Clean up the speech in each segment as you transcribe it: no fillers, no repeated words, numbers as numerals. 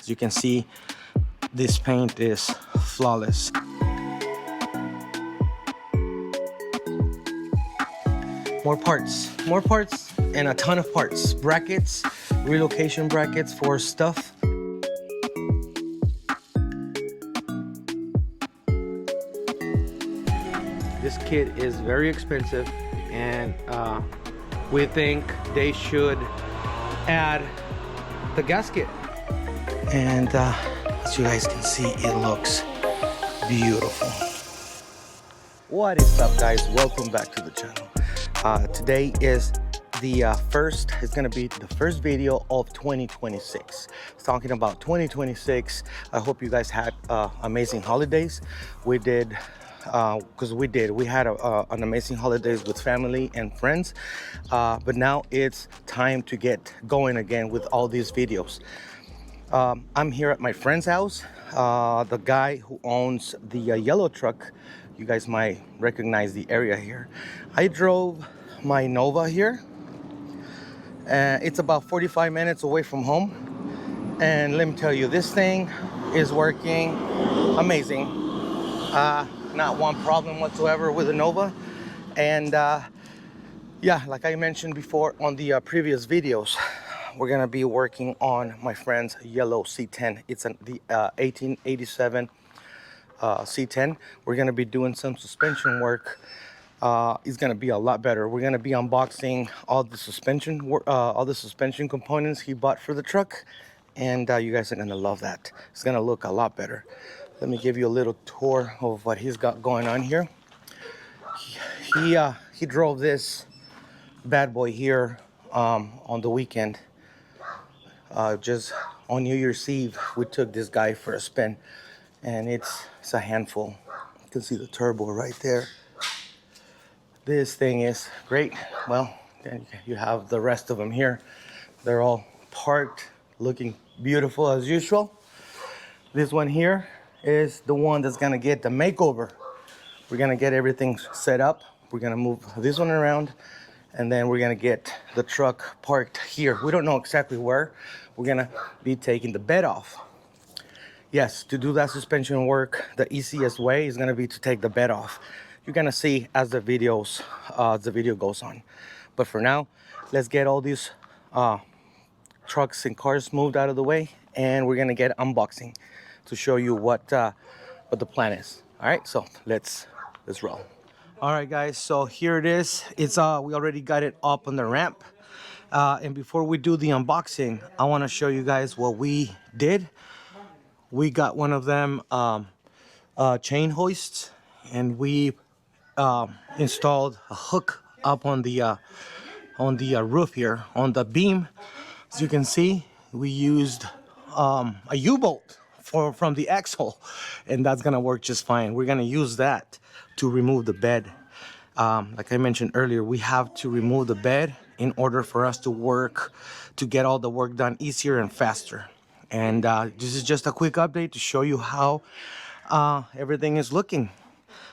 As you can see, this paint is flawless. More parts, and a ton of parts. Brackets, relocation brackets for stuff. This kit is very expensive, and we think they should add the gasket. And as you guys can see, it looks beautiful. What is up, guys? Welcome back to the channel. Today is the it's gonna be the first video of 2026. Talking about 2026, I hope you guys had amazing holidays. We did, we had an amazing holidays with family and friends, but now it's time to get going again with all these videos. I'm here at my friend's house. The guy who owns the yellow truck, you guys might recognize the area here. I drove my Nova here. It's about 45 minutes away from home. And let me tell you, this thing is working amazing. Not one problem whatsoever with the Nova. And yeah, like I mentioned before on the previous videos, we're gonna be working on my friend's yellow C-10. It's the 1887 C-10. We're gonna be doing some suspension work. It's gonna be a lot better. We're gonna be unboxing all the suspension components he bought for the truck, and you guys are gonna love that. It's gonna look a lot better. Let me give you a little tour of what he's got going on here. He drove this bad boy here on the weekend. Just on New Year's Eve, we took this guy for a spin, and it's a handful. You can see the turbo right there. This thing is great. Well, then you have the rest of them here. They're all parked, looking beautiful as usual. This one here is the one that's gonna get the makeover. We're gonna get everything set up. We're gonna move this one around, and then we're gonna get the truck parked here. We don't know exactly where. We're gonna be taking the bed off. Yes, to do that suspension work, the easiest way is gonna be to take the bed off. You're gonna see as the video goes on. But for now, let's get all these trucks and cars moved out of the way, and we're gonna get unboxing to show you what the plan is. All right, so let's roll. All right, guys, so here it is. It's we already got it up on the ramp. And before we do the unboxing, I wanna show you guys what we did. We got one of them chain hoists, and we installed a hook up on the roof here, on the beam. As you can see, we used a U-bolt from the axle, and that's gonna work just fine. We're gonna use that to remove the bed. Like I mentioned earlier, we have to remove the bed in order for us to get all the work done easier and faster. And this is just a quick update to show you how everything is looking.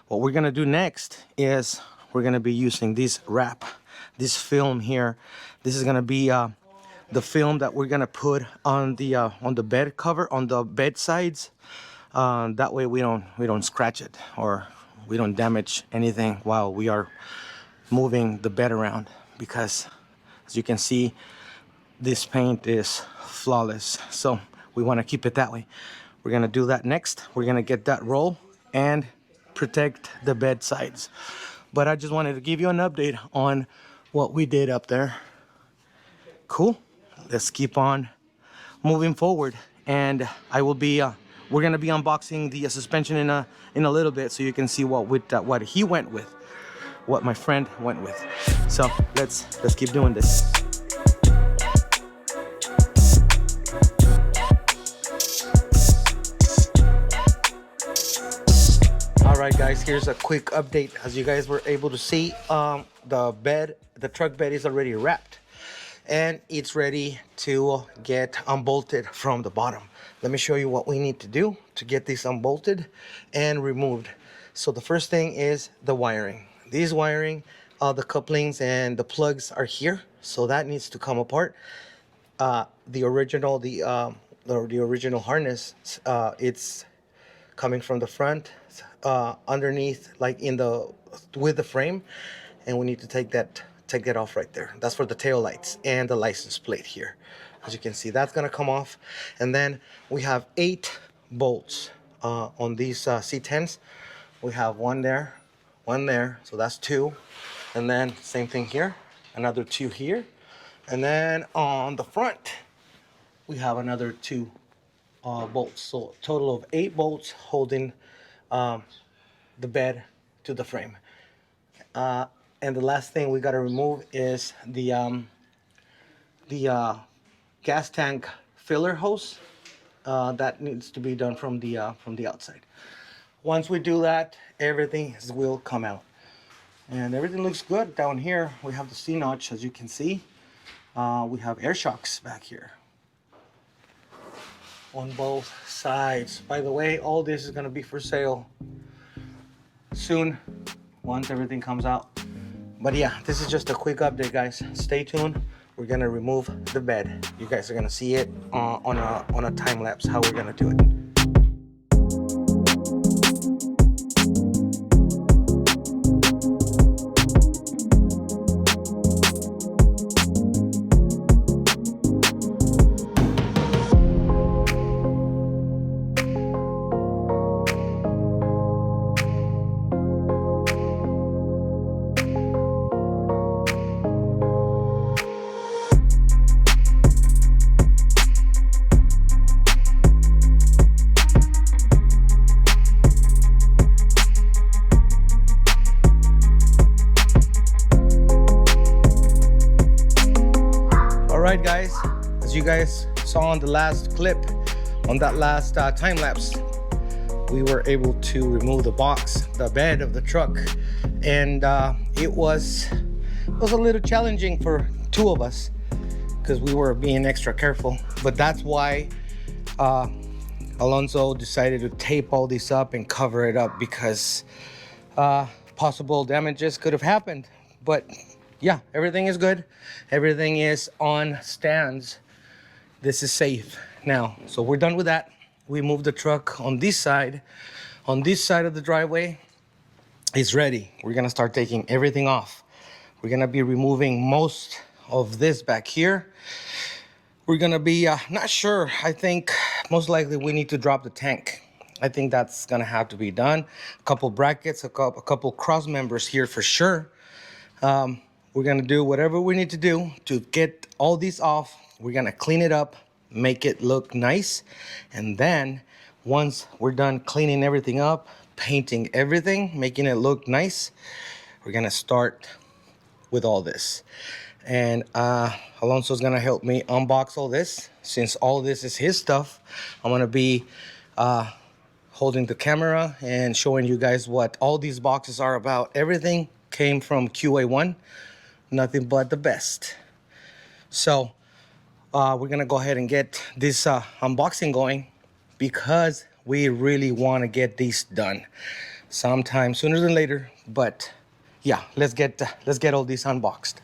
What we're gonna do next is we're gonna be using this wrap, this film here. This is gonna be the film that we're gonna put on the bed cover, on the bed sides. That way we don't scratch it, or we don't damage anything while we are moving the bed around, because as you can see, this paint is flawless. So we wanna keep it that way. We're gonna do that next. We're gonna get that roll and protect the bed sides. But I just wanted to give you an update on what we did up there. Cool. Let's keep on moving forward, and we're gonna be unboxing the suspension in a little bit, so you can see what he went with, what my friend went with. So let's keep doing this. Alright guys, here's a quick update. As you guys were able to see, the truck bed is already wrapped, and it's ready to get unbolted from the bottom. Let me show you what we need to do to get this unbolted and removed. So the first thing is the wiring. These wiring, the couplings and the plugs are here, so that needs to come apart. The original, the original harness, it's coming from the front, underneath, like in the with the frame, and we need to take that off right there. That's for the tail lights and the license plate here. As you can see, that's gonna come off, and then we have 8 bolts on these C10s. We have one there, so that's 2, and then same thing here, another 2 here, and then on the front we have another 2 bolts. So total of 8 bolts holding the bed to the frame. And the last thing we got to remove is the gas tank filler hose. That needs to be done from the outside. Once we do that, everything will come out, and everything looks good down here. We have the C-notch, as you can see. We have air shocks back here on both sides. By the way, all this is going to be for sale soon once everything comes out. But yeah, this is just a quick update, guys. Stay tuned. We're gonna remove the bed. You guys are gonna see it on a time lapse how we're gonna do it. Alright guys, as you guys saw on the last clip, on that last time lapse, we were able to remove the bed of the truck, and it was a little challenging for 2 of us because we were being extra careful. But that's why Alonso decided to tape all this up and cover it up, because possible damages could have happened. But yeah, everything is good. Everything is on stands. This is safe now. So we're done with that. We moved the truck on this side. On this side of the driveway, it's ready. We're gonna start taking everything off. We're gonna be removing most of this back here. We're gonna be, not sure, I think most likely we need to drop the tank. I think that's gonna have to be done. A couple brackets, a couple cross members here for sure. We're gonna do whatever we need to do to get all these off. We're gonna clean it up, make it look nice, and then once we're done cleaning everything up, painting everything, making it look nice, we're gonna start with all this. And Alonso's gonna help me unbox all this. Since all this is his stuff, I'm gonna be holding the camera and showing you guys what all these boxes are about. Everything came from QA1. Nothing but the best. So we're gonna go ahead and get this unboxing going, because we really want to get these done sometime sooner than later. But yeah, let's get all these unboxed.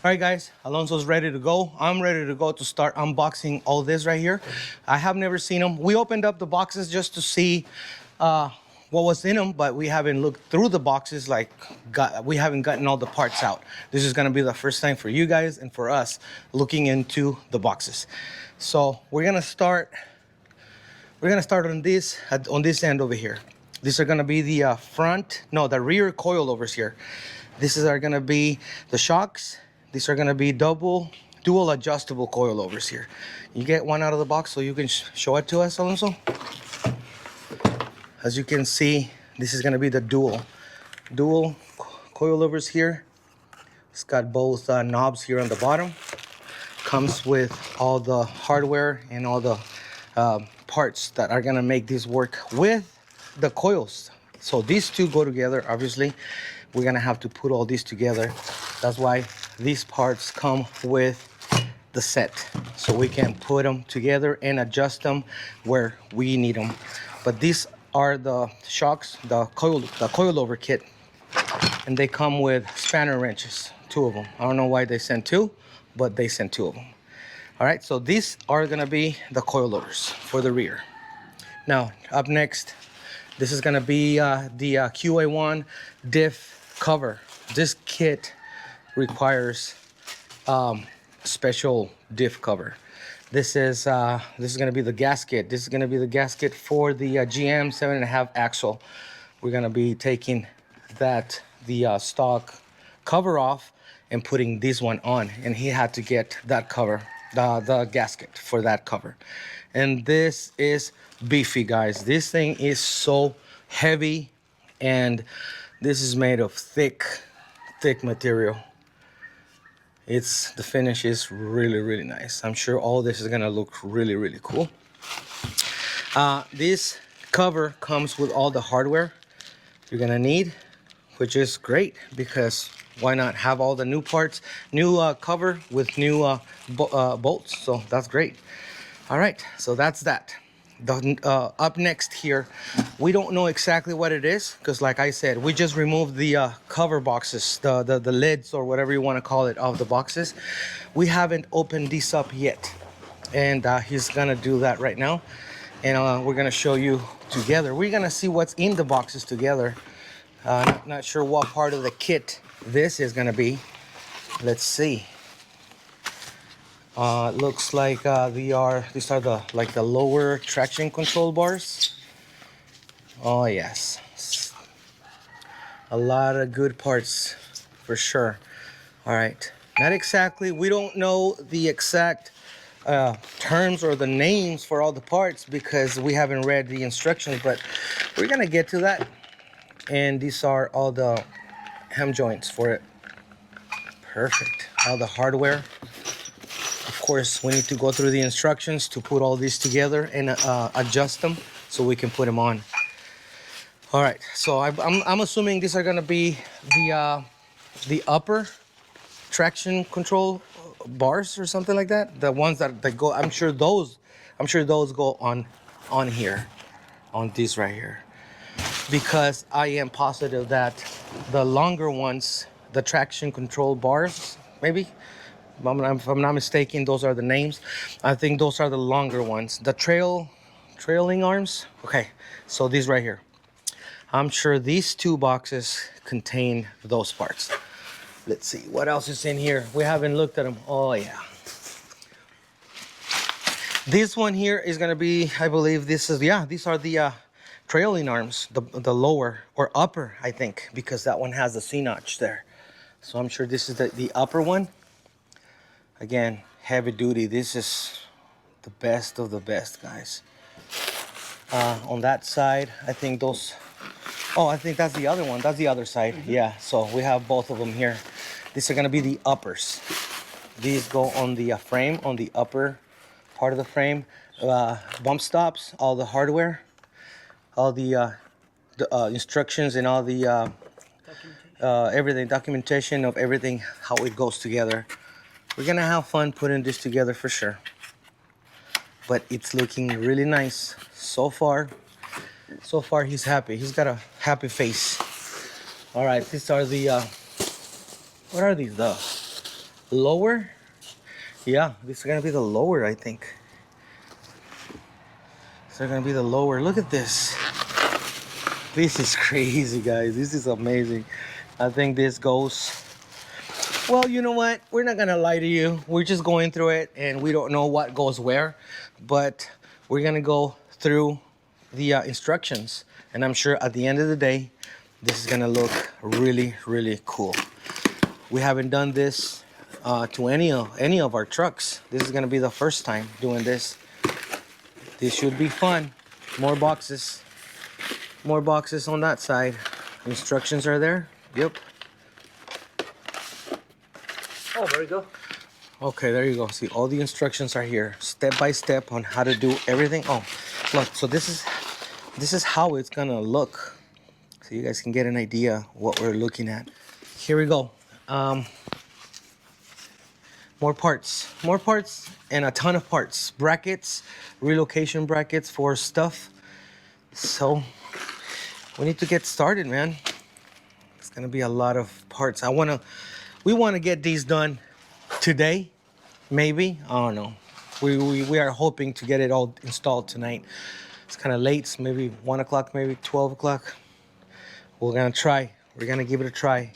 All right guys, Alonso's ready to go. I'm ready to go to start unboxing all this right here. I have never seen them. We opened up the boxes just to see what was in them, but we haven't looked through the boxes, we haven't gotten all the parts out. This is gonna be the first time for you guys and for us looking into the boxes. So we're gonna start on this end over here. These are gonna be the rear coilovers here. These are gonna be the shocks. These are gonna be dual adjustable coilovers here. You get one out of the box so you can show it to us, Alonso. As you can see, this is gonna be the dual coilovers here. It's got both knobs here on the bottom. Comes with all the hardware and all the parts that are gonna make this work with the coils. So these two go together. Obviously, we're gonna have to put all these together. That's why these parts come with the set, so we can put them together and adjust them where we need them. But these are the shocks, the coilover kit, and they come with spanner wrenches, 2 of them. I don't know why they sent 2, but they sent 2 of them. All right, so these are gonna be the coilovers for the rear. Now, up next, this is gonna be the QA1 diff cover. This kit requires special diff cover. This is gonna be the gasket. This is gonna be the gasket for the GM 7.5 axle. We're gonna be taking the stock cover off and putting this one on, and he had to get that cover, the gasket for that cover. And this is beefy, guys. This thing is so heavy, and this is made of thick material. The finish is really nice. I'm sure all this is gonna look really cool. This cover comes with all the hardware you're gonna need, which is great because why not have all the new parts, new cover with new bolts. So that's great. All right, so that's that. Up next here, we don't know exactly what it is because, like I said, we just removed the cover boxes, the lids or whatever you want to call it, of the boxes. We haven't opened these up yet, and he's gonna do that right now, and we're gonna show you together. We're gonna see what's in the boxes together. Not sure what part of the kit this is gonna be. Let's see. Looks like these are the lower traction control bars. Oh yes, a lot of good parts for sure. All right, not exactly, we don't know the exact terms or the names for all the parts because we haven't read the instructions, but we're gonna get to that. And these are all the hem joints for it. Perfect. All the hardware. Of course, we need to go through the instructions to put all these together and adjust them so we can put them on. All right, so I'm assuming these are gonna be the upper traction control bars or something like that. The ones that go, I'm sure those go on here, on these right here, because I am positive that the longer ones, the traction control bars, maybe, if I'm not mistaken, those are the names. I think those are the longer ones. The trailing arms. Okay, so these right here. I'm sure these two boxes contain those parts. Let's see what else is in here. We haven't looked at them. Oh yeah. This one here is gonna be, I believe this is, yeah, these are the trailing arms, the lower or upper, I think, because that one has the C-notch there. So I'm sure this is the upper one. Again, heavy duty. This is the best of the best, guys. On that side, I think those, oh, I think that's the other one. That's the other side. Yeah, so we have both of them here. These are gonna be the uppers. These go on the frame, on the upper part of the frame. Bump stops, all the hardware, all the instructions and all the everything, documentation of everything, how it goes together. We're gonna have fun putting this together for sure. But it's looking really nice so far. So far, he's happy. He's got a happy face. All right, these are the, what are these? The lower? Yeah, these are gonna be the lower, I think. These are gonna be the lower. Look at this. This is crazy, guys. This is amazing. I think this goes, well, you know what? We're not gonna lie to you. We're just going through it and we don't know what goes where, but we're gonna go through the instructions, and I'm sure at the end of the day, this is gonna look really cool. We haven't done this to any of our trucks. This is gonna be the first time doing this. This should be fun. More boxes on that side. Instructions are there. Yep. Oh, there you go. Okay, there you go. See, all the instructions are here, step by step on how to do everything. Oh, look, so this is how it's gonna look, so you guys can get an idea what we're looking at. Here we go. More parts, and a ton of parts. Brackets, relocation brackets for stuff. So we need to get started, man. It's gonna be a lot of parts. We wanna get these done today, maybe. I don't know. We are hoping to get it all installed tonight. It's kind of late. It's maybe 1 o'clock, maybe 12 o'clock. We're gonna try. We're gonna give it a try.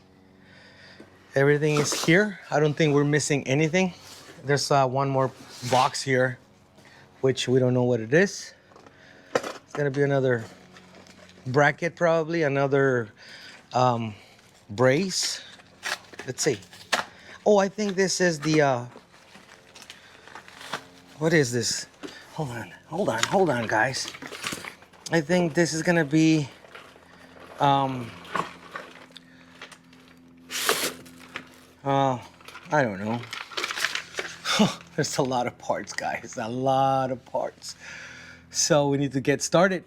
Everything is here. I don't think we're missing anything. There's one more box here, which we don't know what it is. It's gonna be another bracket, probably another brace. Let's see. Oh, I think this is the what is this? Hold on, guys. I think this is gonna be I don't know. There's a lot of parts, guys. A lot of parts. So we need to get started.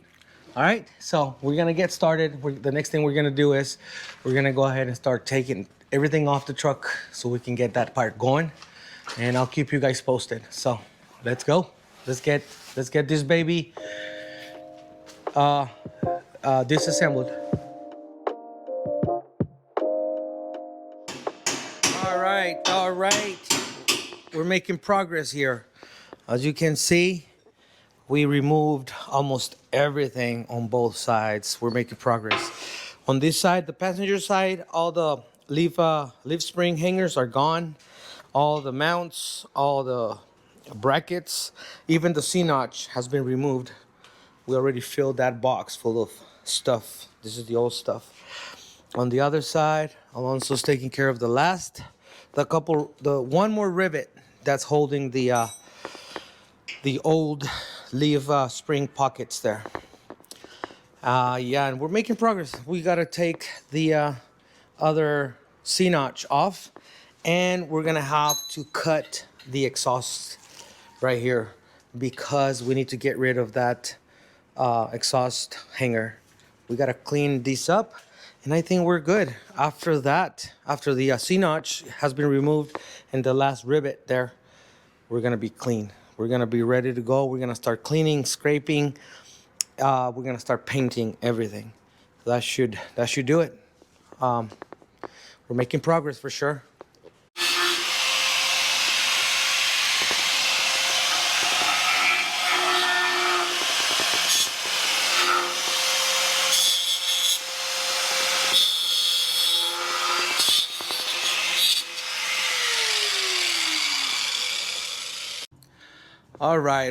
All right. So we're gonna get started. The next thing we're gonna do is we're gonna go ahead and start taking everything off the truck so we can get that part going. And I'll keep you guys posted. So let's go. Let's get this baby disassembled. All right. We're making progress here. As you can see, we removed almost everything on both sides. We're making progress. On this side, the passenger side, all the leaf spring hangers are gone. All the mounts, all the brackets, even the C-notch has been removed. We already filled that box full of stuff. This is the old stuff. On the other side, Alonso's taking care of the one more rivet that's holding the old leaf spring pockets there. Yeah, and we're making progress. We gotta take the other C-notch off, and we're gonna have to cut the exhaust right here because we need to get rid of that exhaust hanger. We gotta clean these up, and I think we're good. After that, after the C-notch has been removed and the last rivet there, we're gonna be clean. We're gonna be ready to go. We're gonna start cleaning, scraping. We're gonna start painting everything. That should do it. We're making progress for sure.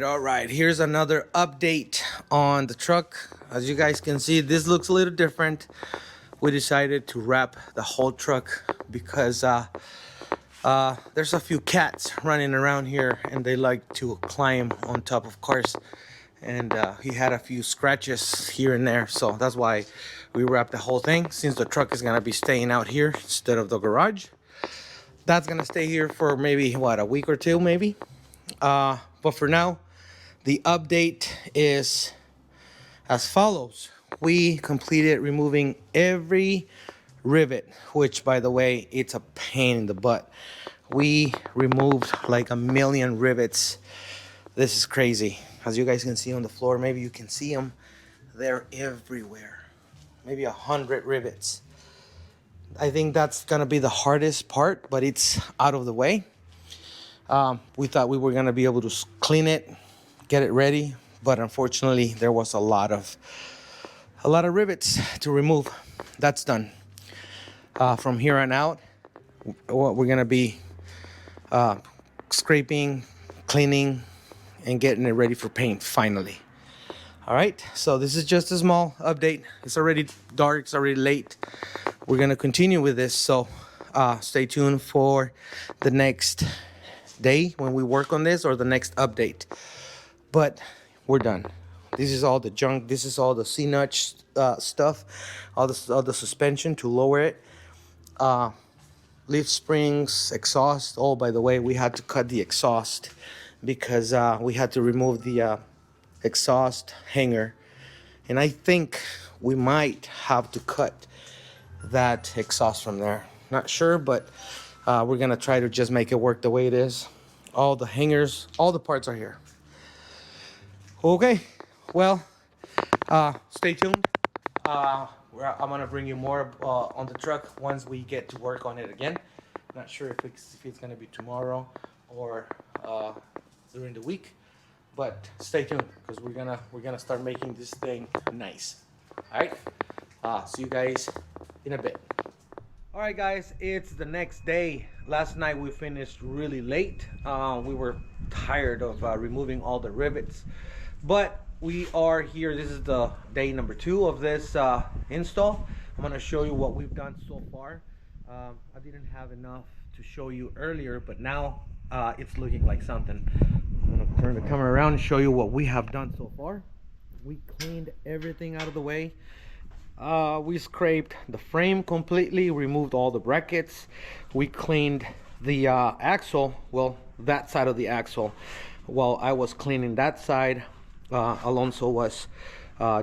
All right. Here's another update on the truck. As you guys can see, this looks a little different. We decided to wrap the whole truck because there's a few cats running around here and they like to climb on top of cars. And he had a few scratches here and there, so that's why we wrapped the whole thing. Since the truck is gonna be staying out here instead of the garage, that's gonna stay here for maybe a week or two, maybe. But for now, the update is as follows. We completed removing every rivet, which, by the way, it's a pain in the butt. We removed like 1,000,000 rivets. This is crazy. As you guys can see on the floor, maybe you can see them. They're everywhere. Maybe 100 rivets. I think that's gonna be the hardest part, but it's out of the way. We thought we were gonna be able to clean it, get it ready, but unfortunately there was a lot of rivets to remove. That's done. From here on out, we're gonna be scraping, cleaning, and getting it ready for paint finally. All right, so this is just a small update. It's already dark, it's already late. We're gonna continue with this, so stay tuned for the next day when we work on this, or the next update. But we're done. This is all the junk. This is all the C-notch stuff, all the suspension to lower it, leaf springs, exhaust. Oh, by the way, we had to cut the exhaust because we had to remove the exhaust hanger, and I think we might have to cut that exhaust from there. Not sure, but we're gonna try to just make it work the way it is. All the hangers, all the parts are here. Okay, well, stay tuned. I'm gonna bring you more on the truck once we get to work on it again. Not sure if it's gonna be tomorrow or during the week. But stay tuned because we're gonna start making this thing nice. All right. See you guys in a bit. All right, guys, it's the next day. Last night we finished really late. We were tired of removing all the rivets, but we are here. This is the day number 2 of this install. I'm gonna show you what we've done so far. I didn't have enough to show you earlier, but now it's looking like something. I'm gonna turn the camera around and show you what we have done so far. We cleaned everything out of the way. We scraped the frame completely, removed all the brackets. We cleaned the axle, well, that side of the axle. While I was cleaning that side, Alonso was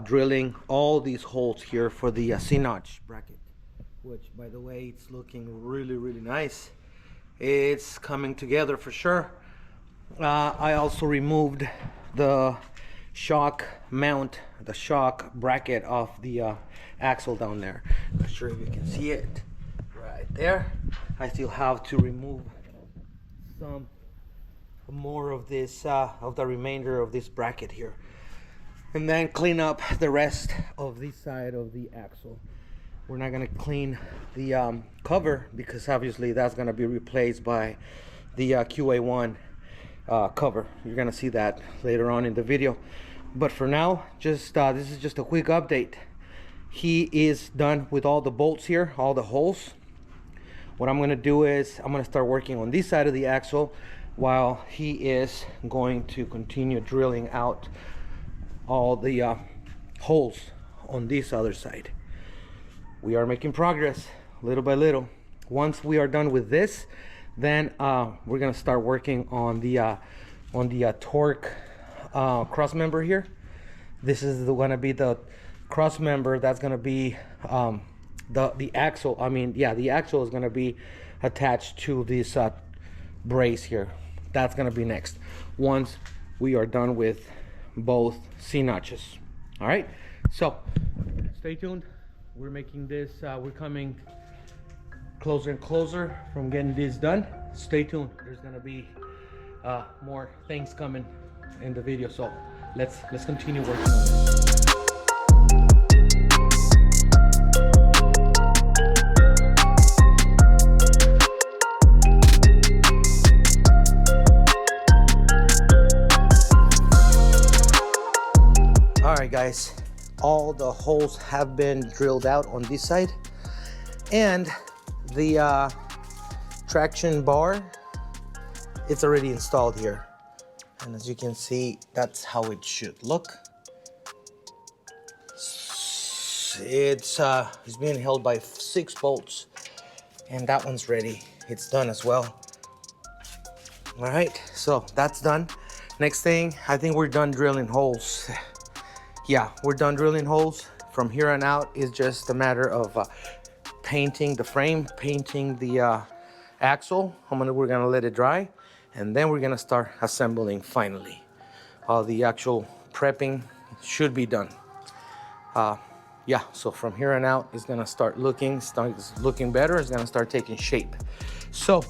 drilling all these holes here for the C-notch bracket, which, by the way, it's looking really nice. It's coming together for sure. I also removed the shock mount, the shock bracket off the axle down there. Not sure if you can see it right there. I still have to remove some more of this of the remainder of this bracket here, and then clean up the rest of this side of the axle. We're not gonna clean the cover because obviously that's gonna be replaced by the QA1 cover. You're gonna see that later on in the video, but for now, just this is just a quick update. He is done with all the bolts here, all the holes. What I'm gonna do is I'm gonna start working on this side of the axle while he is going to continue drilling out all the holes on this other side. We are making progress little by little. Once we are done with this, then we're gonna start working on the torque cross member here. This is gonna be the cross member that's gonna be the axle. I mean, yeah, the axle is gonna be attached to this brace here. That's gonna be next once we are done with both C notches. All right, so stay tuned. We're making this, we're coming closer and closer from getting this done. Stay tuned. There's gonna be more things coming in the video, so let's continue working on this. All right, guys, all the holes have been drilled out on this side, and the traction bar, it's already installed here, and as you can see, that's how it should look. It's being held by 6 bolts, and that one's ready. It's done as well. All right, so that's done. Next thing, I think we're done drilling holes. Yeah, we're done drilling holes. From here on out is just a matter of painting the frame, painting the axle. We're gonna let it dry, and then we're gonna start assembling finally. The actual prepping should be done. Yeah, so from here on out, it's gonna start looking better. It's gonna start taking shape. So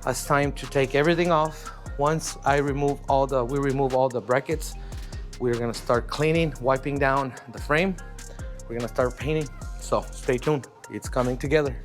it's time to take everything off. Once we remove all the brackets, we're gonna start cleaning, wiping down the frame. We're gonna start painting, so stay tuned. It's coming together.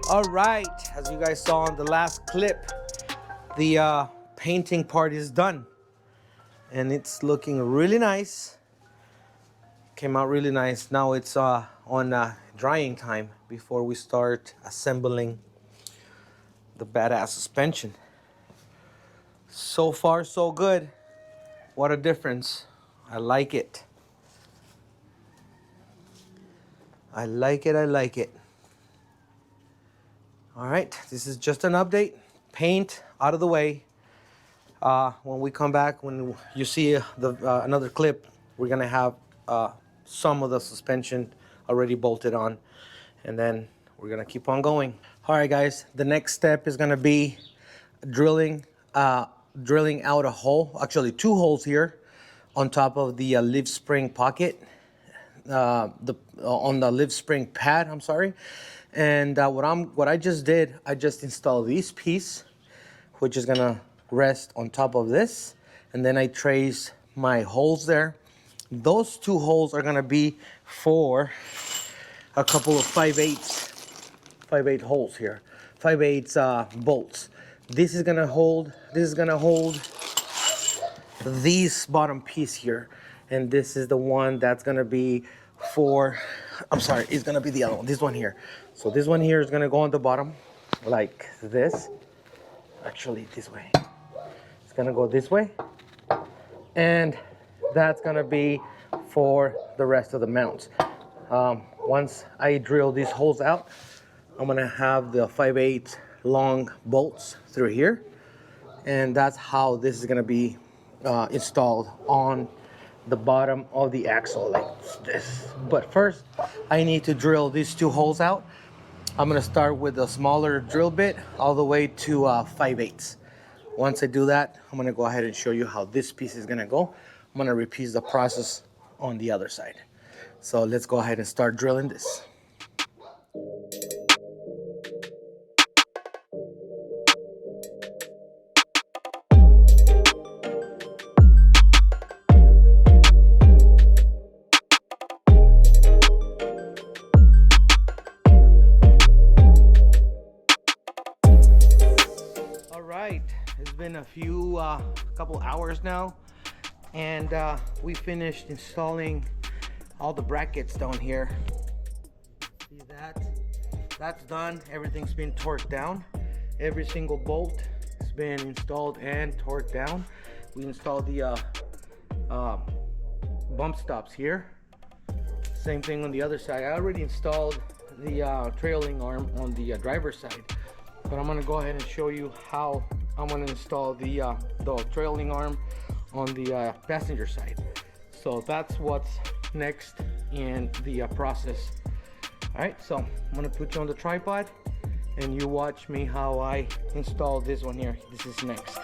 All right, as you guys saw in the last clip, the painting part is done, and it's looking really nice. Came out really nice. Now it's on drying time before we start assembling the badass suspension. So far, so good. What a difference. I like it. I like it, I like it. All right, this is just an update. Paint out of the way. When we come back, when you see another clip, we're gonna have some of the suspension already bolted on, and then we're gonna keep on going. All right, guys, the next step is gonna be drilling out a hole, actually 2 holes here on top of the leaf spring pocket, on the leaf spring pad, I'm sorry. And what I just did, I just installed this piece, which is gonna rest on top of this, and then I trace my holes there. Those 2 holes are gonna be for a couple of 5/8 holes here, 5/8 bolts. This is gonna hold this bottom piece here, and this is the one that's gonna be for, I'm sorry, it's gonna be the other one, this one here. So this one here is gonna go on the bottom like this. Actually, this way. It's gonna go this way, and that's gonna be for the rest of the mounts. Once I drill these holes out, I'm gonna have the 5/8 long bolts through here, and that's how this is gonna be installed on the bottom of the axle like this. But first, I need to drill these 2 holes out. I'm gonna start with a smaller drill bit all the way to 5/8. Once I do that, I'm gonna go ahead and show you how this piece is gonna go. I'm gonna repeat the process on the other side. So let's go ahead and start drilling this. It's been a few couple hours now, and we finished installing all the brackets down here. See that? That's done. Everything's been torqued down. Every single bolt has been installed and torqued down. We installed the bump stops here. Same thing on the other side. I already installed the trailing arm on the driver's side, but I'm gonna go ahead and show you how I'm gonna install the trailing arm on the passenger side. So that's what's next in the process. All right, so I'm gonna put you on the tripod and you watch me how I install this one here. This is next.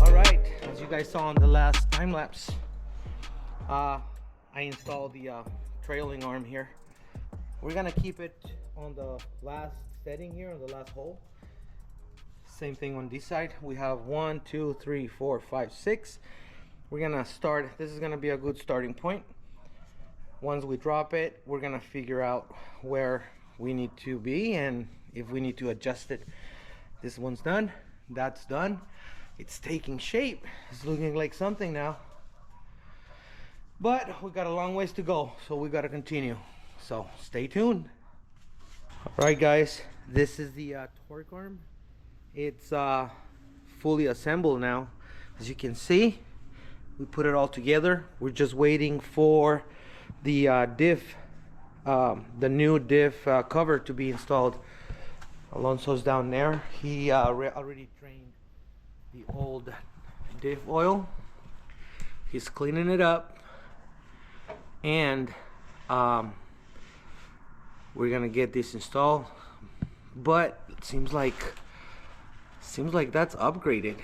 All right, as you guys saw on the last time lapse, I installed the trailing arm here. We're gonna keep it on the last setting here, on the last hole. Same thing on this side. We have 1, 2, 3, 4, 5, 6. We're gonna start, this is gonna be a good starting point. Once we drop it, we're gonna figure out where we need to be and if we need to adjust it. This one's done, that's done. It's taking shape. It's looking like something now. But we got a long ways to go, so we gotta continue. So stay tuned. All right, guys, this is the torque arm. It's fully assembled now. As you can see, we put it all together. We're just waiting for the new diff cover to be installed. Alonso's down there. He already drained the old diff oil. He's cleaning it up, and we're gonna get this installed. But it seems like that's upgraded.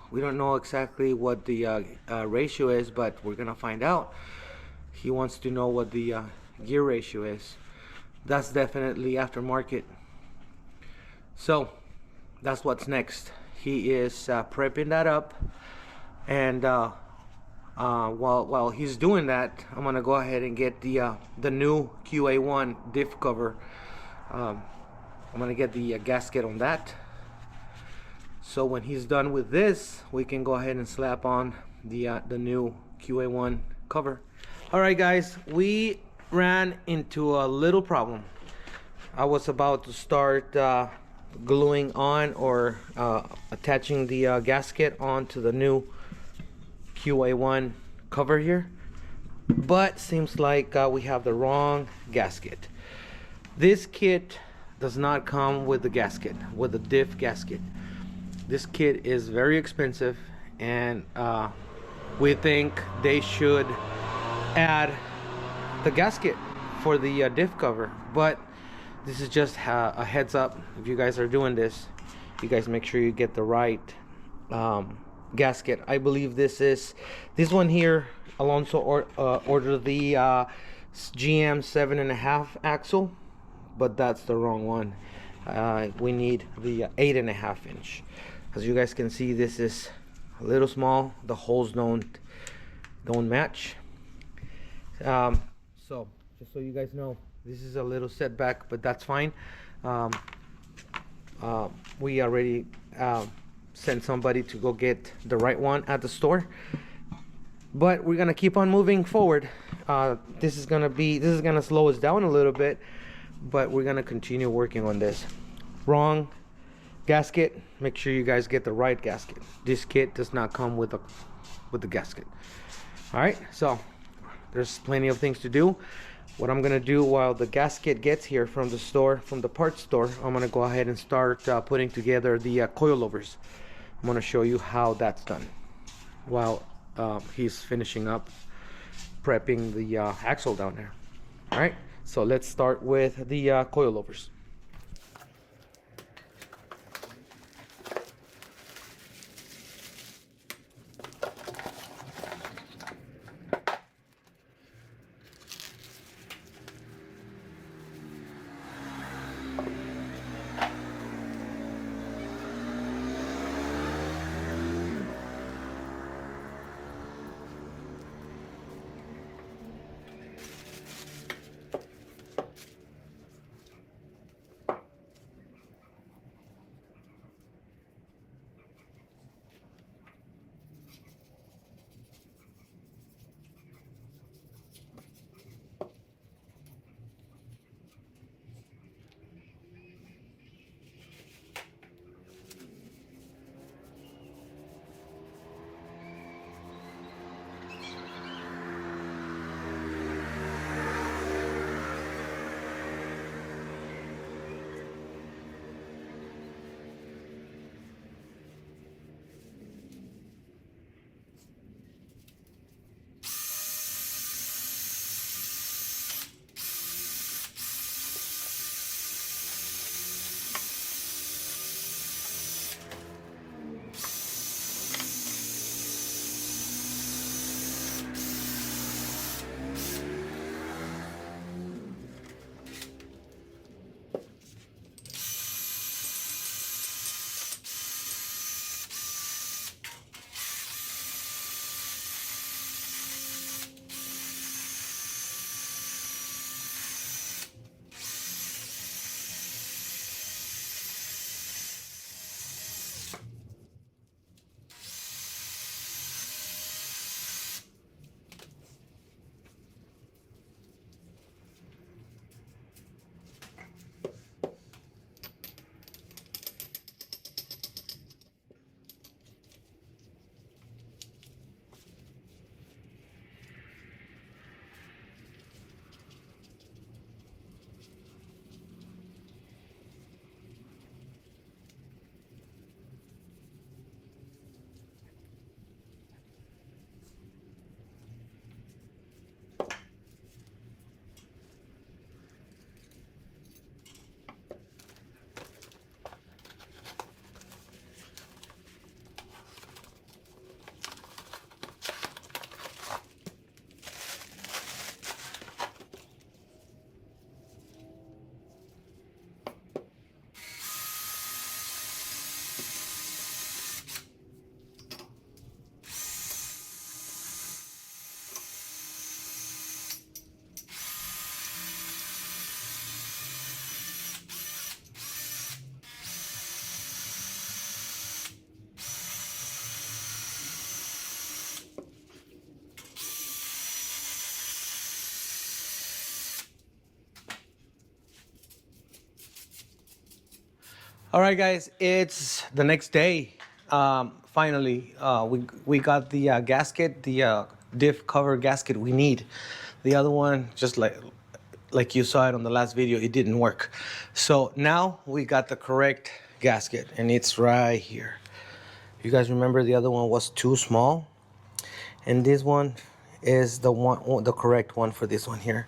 We don't know exactly what the ratio is, but we're gonna find out. He wants to know what the gear ratio is. That's definitely aftermarket. So that's what's next. He is prepping that up, and while he's doing that, I'm gonna go ahead and get the new QA1 diff cover. I'm gonna get the gasket on that. So when he's done with this, we can go ahead and slap on the new QA1 cover. All right, guys, we ran into a little problem. I was about to start gluing on or attaching the gasket onto the new QA1 cover here, but seems like we have the wrong gasket. This kit does not come with the gasket, with the diff gasket. This kit is very expensive, and we think they should add the gasket for the diff cover. But this is just a heads up. If you guys are doing this, you guys make sure you get the right gasket. I believe this one here. Alonso ordered the GM 7.5 axle, but that's the wrong one. We need the 8.5 inch. As you guys can see, this is a little small. The holes don't match. So just so you guys know, this is a little setback, but that's fine. We already sent somebody to go get the right one at the store, but we're gonna keep on moving forward. This is gonna slow us down a little bit, but we're gonna continue working on this. Wrong gasket. Make sure you guys get the right gasket. This kit does not come with the gasket. All right, so there's plenty of things to do. What I'm gonna do while the gasket gets here from the store, from the parts store, I'm gonna go ahead and start putting together the coilovers. I'm gonna show you how that's done while he's finishing up prepping the axle down there. All right, so let's start with the coilovers. All right, guys, it's the next day. Finally, we got the gasket, the diff cover gasket we need. The other one, just like you saw it on the last video, it didn't work. So now we got the correct gasket, and it's right here. You guys remember the other one was too small, and this one is the correct one for this one here.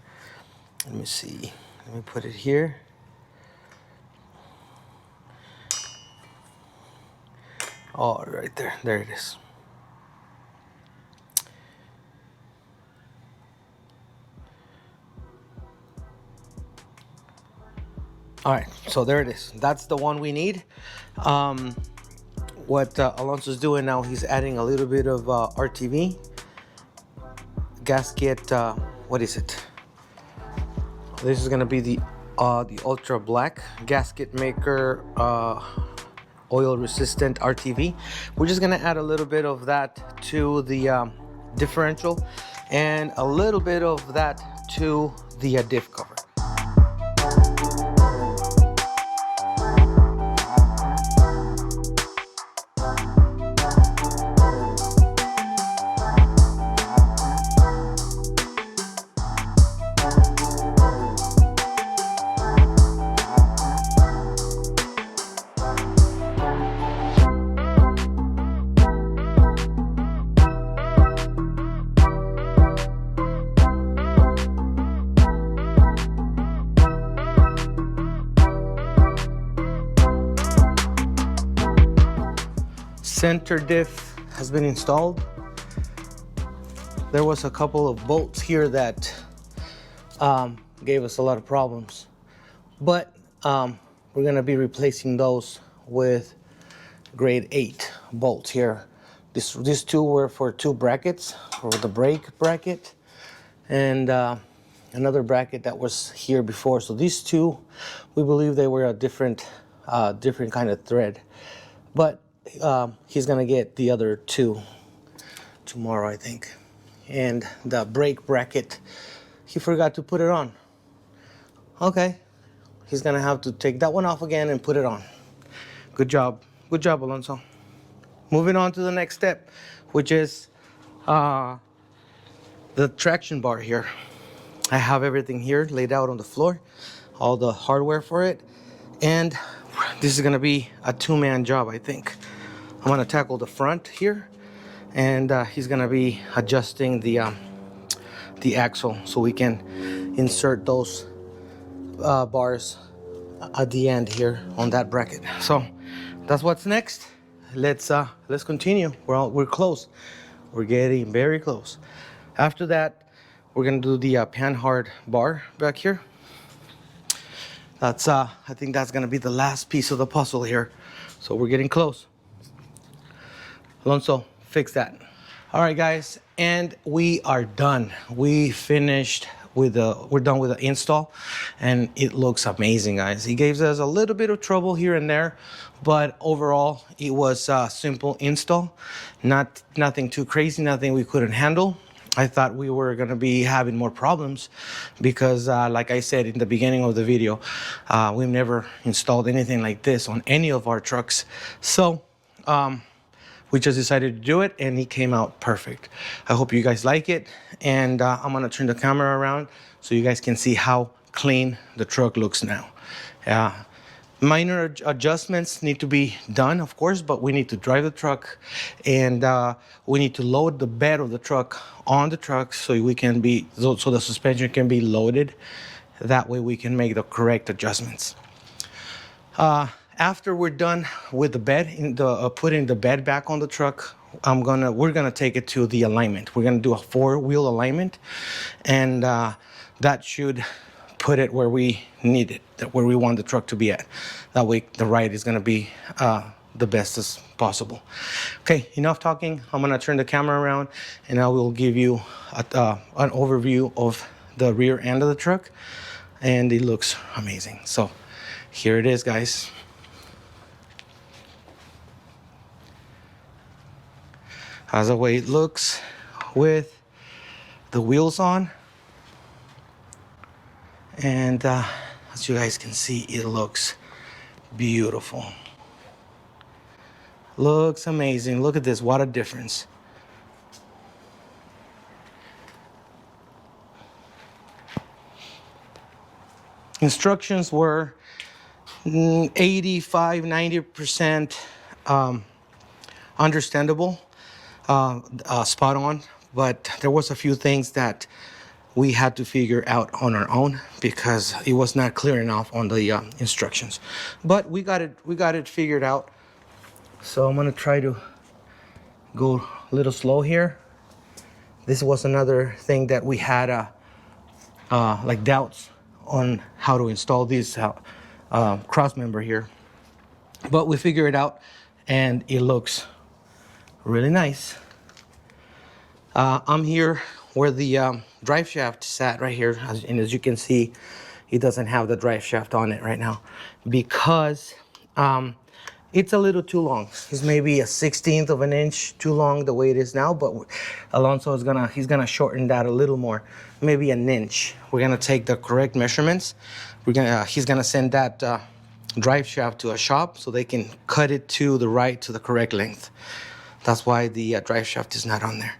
Let me see. Let me put it here. Oh, right there. There it is. All right, so there it is. That's the one we need. What Alonso's doing now, he's adding a little bit of RTV gasket. What is it? This is gonna be the ultra black gasket maker oil resistant RTV. We're just gonna add a little bit of that to the differential, and a little bit of that to the diff cover. Center diff has been installed. There was a couple of bolts here that gave us a lot of problems, but we're gonna be replacing those with grade 8 bolts here. These two were for 2 brackets, for the brake bracket, and another bracket that was here before. So these two, we believe they were a different kind of thread, but he's gonna get the other 2 tomorrow, I think. And the brake bracket, he forgot to put it on. Okay, he's gonna have to take that one off again and put it on. Good job, Alonso. Moving on to the next step, which is the traction bar here. I have everything here laid out on the floor, all the hardware for it, and this is gonna be a 2-man job, I think. I'm gonna tackle the front here, and he's gonna be adjusting the axle so we can insert those bars at the end here on that bracket. So that's what's next. Let's continue. We're close. We're getting very close. After that, we're gonna do the panhard bar back here. That's I think that's gonna be the last piece of the puzzle here. So we're getting close. Alonso, fix that. All right, guys, and we are done. We finished with we're done with the install, and it looks amazing, guys. He gave us a little bit of trouble here and there, but overall it was a simple install. Nothing too crazy, nothing we couldn't handle. I thought we were gonna be having more problems because like I said in the beginning of the video, we've never installed anything like this on any of our trucks. So we just decided to do it, and it came out perfect. I hope you guys like it, and I'm gonna turn the camera around so you guys can see how clean the truck looks now. Minor adjustments need to be done, of course, but we need to drive the truck, and we need to load the bed of the truck on the truck so we can be so the suspension can be loaded. That way we can make the correct adjustments. After we're done with the bed, putting the bed back on the truck, we're gonna take it to the alignment. We're gonna do a 4-wheel alignment, and that should put it where we need it, where we want the truck to be at. That way the ride is gonna be the best as possible. Okay, enough talking. I'm gonna turn the camera around, and I will give you an overview of the rear end of the truck, and it looks amazing. So here it is, guys. That's the way it looks with the wheels on. And as you guys can see, it looks beautiful. Looks amazing. Look at this, what a difference. Instructions were 85-90% understandable, spot on, but there was a few things that we had to figure out on our own because it was not clear enough on the instructions. But we got it figured out. So I'm gonna try to go a little slow here. This was another thing that we had like doubts on how to install this cross member here, but we figured it out and it looks really nice. I'm here where the drive shaft sat right here, and as you can see, it doesn't have the drive shaft on it right now because it's a little too long. It's maybe a 1/16 of an inch too long the way it is now, but Alonso is he's gonna shorten that a little more, maybe an inch. We're gonna take the correct measurements. He's gonna send that drive shaft to a shop so they can cut it to the correct length. That's why the drive shaft is not on there.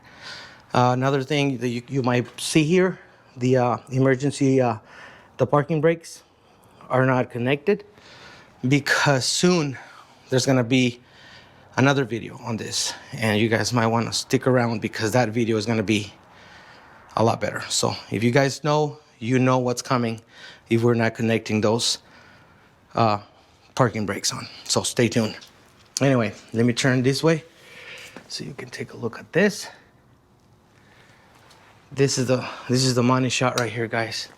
Another thing that you might see here, the emergency, the parking brakes are not connected because soon there's gonna be another video on this, and you guys might want to stick around because that video is gonna be a lot better. So if you guys know, you know what's coming if we're not connecting those parking brakes on. So stay tuned. Anyway, let me turn this way so you can take a look at this. This is the money shot right here, guys.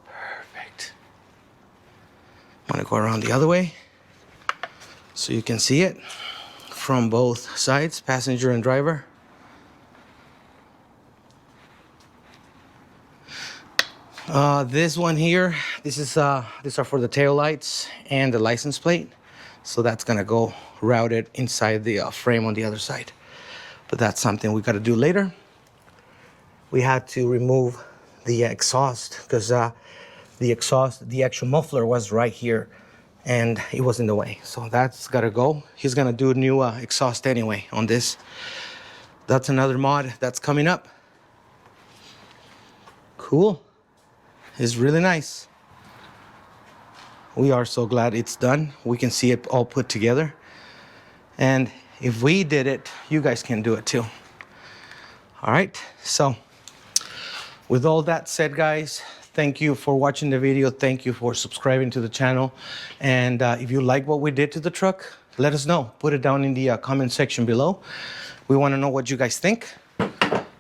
Perfect. I'm gonna go around the other way so you can see it from both sides, passenger and driver. This one here, these are for the tail lights and the license plate. So that's gonna go routed inside the frame on the other side. But that's something we gotta do later. We had to remove the exhaust because the actual muffler was right here and it was in the way. So that's gotta go. He's gonna do a new exhaust anyway on this. That's another mod that's coming up. Cool. It's really nice. We are so glad it's done. We can see it all put together. And if we did it, you guys can do it too. All right, so with all that said, guys, thank you for watching the video. Thank you for subscribing to the channel. And if you like what we did to the truck, let us know. Put it down in the comment section below. We want to know what you guys think.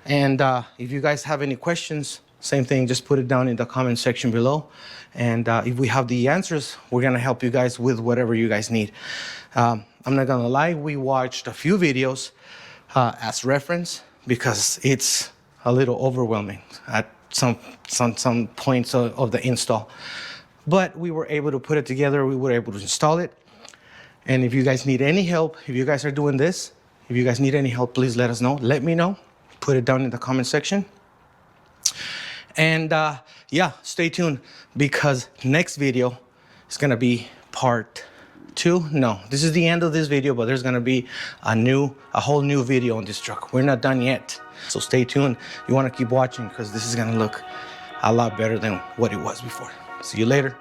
And if you guys have any questions, same thing, just put it down in the comment section below. And if we have the answers, we're going to help you guys with whatever you guys need. I'm not going to lie, we watched a few videos as reference because it's a little overwhelming at some points of the install. But we were able to put it together. We were able to install it. And if you guys need any help, if you guys are doing this, if you guys need any help, please let us know. Let me know. Put it down in the comment section. And yeah, stay tuned because next video is going to be part 2. No, this is the end of this video, but there's going to be a whole new video on this truck. We're not done yet. So stay tuned. You want to keep watching because this is going to look a lot better than what it was before. See you later.